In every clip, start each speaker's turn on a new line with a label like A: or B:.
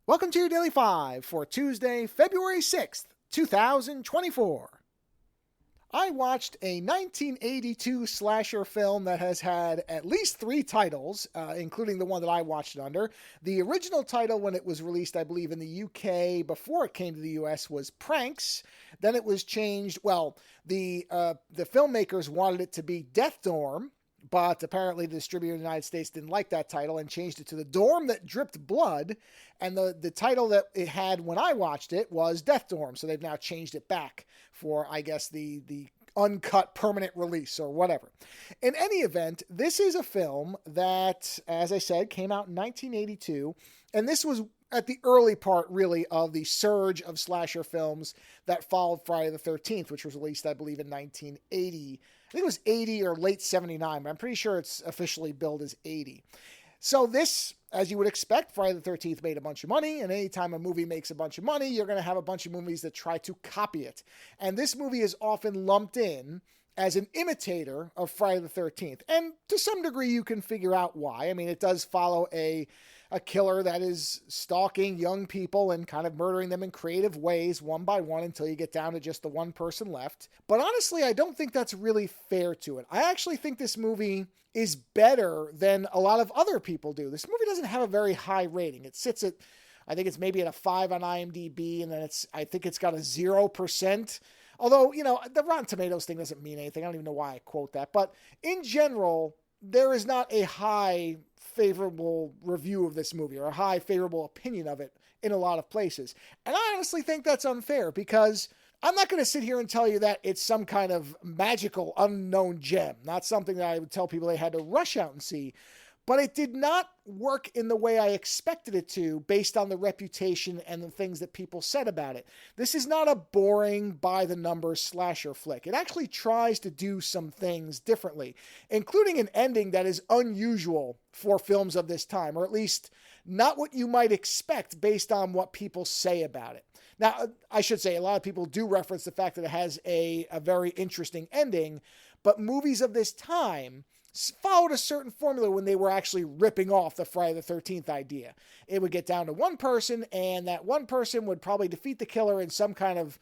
A: Welcome to your Daily 5 for Tuesday, February 6th, 2024. I watched a 1982 slasher film that has had at least three titles, including the one that I watched it under. The original title, when it was released, I believe, in the UK before it came to the US, was Pranks. Then it was changed. Well, the filmmakers wanted it to be Death Dorm, but apparently the distributor in the United States didn't like that title and changed it to The Dorm That Dripped Blood. And the title that it had when I watched it was Death Dorm. So they've now changed it back for, I guess, the uncut permanent release or whatever. In any event, this is a film that, as I said, came out in 1982. And this was at the early part, really, of the surge of slasher films that followed Friday the 13th, which was released, I believe, in 1980. I think it was 80 or late 79, but I'm pretty sure it's officially billed as 80. So this, as you would expect, Friday the 13th made a bunch of money, and anytime a movie makes a bunch of money, you're going to have a bunch of movies that try to copy it. And this movie is often lumped in as an imitator of Friday the 13th. And to some degree, you can figure out why. I mean, it does follow a killer that is stalking young people and kind of murdering them in creative ways, one by one, until you get down to just the one person left. But honestly, I don't think that's really fair to it. I actually think this movie is better than a lot of other people do. This movie doesn't have a very high rating. It sits at, I think it's maybe at a 5 on IMDb, and then I think it's got a 0%. Although, the Rotten Tomatoes thing doesn't mean anything. I don't even know why I quote that. But in general, there is not a high favorable review of this movie or a high favorable opinion of it in a lot of places. And I honestly think that's unfair, because I'm not going to sit here and tell you that it's some kind of magical unknown gem, not something that I would tell people they had to rush out and see. But it did not work in the way I expected it to, based on the reputation and the things that people said about it. This is not a boring, by-the-numbers slasher flick. It actually tries to do some things differently, including an ending that is unusual for films of this time, or at least not what you might expect based on what people say about it. Now, I should say, a lot of people do reference the fact that it has a very interesting ending, but movies of this time followed a certain formula when they were actually ripping off the Friday the 13th idea. It would get down to one person, and that one person would probably defeat the killer in some kind of,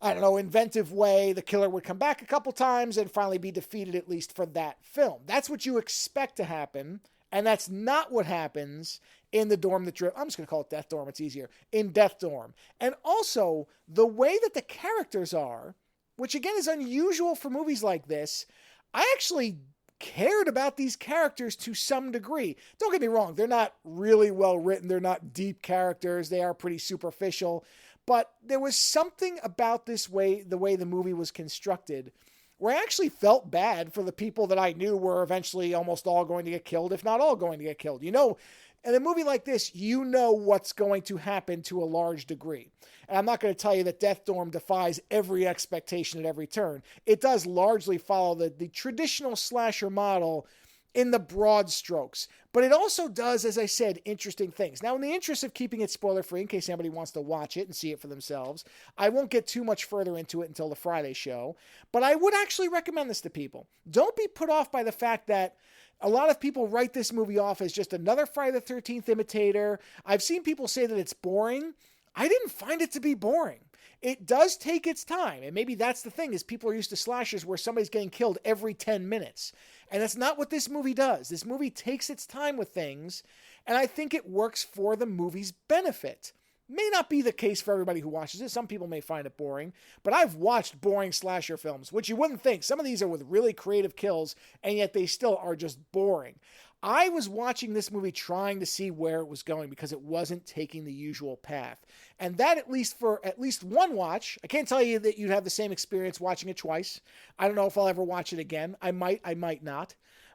A: inventive way. The killer would come back a couple times and finally be defeated, at least for that film. That's what you expect to happen, and that's not what happens in The Dorm That Dripped. I'm just going to call it Death Dorm. It's easier. In Death Dorm. And also, the way that the characters are, which again is unusual for movies like this, I actually cared about these characters to some degree. Don't get me wrong, they're not really well written, they're not deep characters, they are pretty superficial, but there was something about the way the movie was constructed where I actually felt bad for the people that I knew were eventually almost all going to get killed, if not all going to get killed. In a movie like this, you know what's going to happen to a large degree. And I'm not going to tell you that Death Dorm defies every expectation at every turn. It does largely follow the traditional slasher model in the broad strokes. But it also does, as I said, interesting things. Now, in the interest of keeping it spoiler-free, in case anybody wants to watch it and see it for themselves, I won't get too much further into it until the Friday show. But I would actually recommend this to people. Don't be put off by the fact that a lot of people write this movie off as just another Friday the 13th imitator. I've seen people say that it's boring. I didn't find it to be boring. It does take its time, and maybe that's the thing, is people are used to slashers where somebody's getting killed every 10 minutes. And that's not what this movie does. This movie takes its time with things, and I think it works for the movie's benefit. May not be the case for everybody who watches it. Some people may find it boring, but I've watched boring slasher films, which you wouldn't think. Some of these are with really creative kills, and yet they still are just boring. I was watching this movie trying to see where it was going because it wasn't taking the usual path. And that, at least for at least one watch, I can't tell you that you'd have the same experience watching it twice. I don't know if I'll ever watch it again. I might not.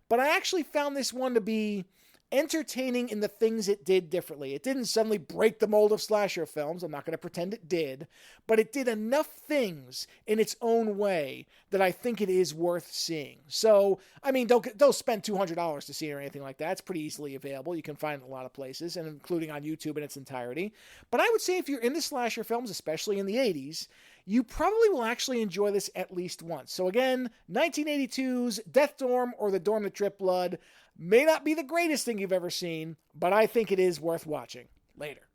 A: But I actually found this one to be entertaining in the things it did differently. It didn't suddenly break the mold of slasher films. I'm not going to pretend it did. But it did enough things in its own way that I think it is worth seeing. So, don't spend $200 to see it or anything like that. It's pretty easily available. You can find it in a lot of places, and including on YouTube in its entirety. But I would say if you're into slasher films, especially in the 80s, you probably will actually enjoy this at least once. So again, 1982's Death Dorm or The Dorm That Dripped Blood may not be the greatest thing you've ever seen, but I think it is worth watching. Later.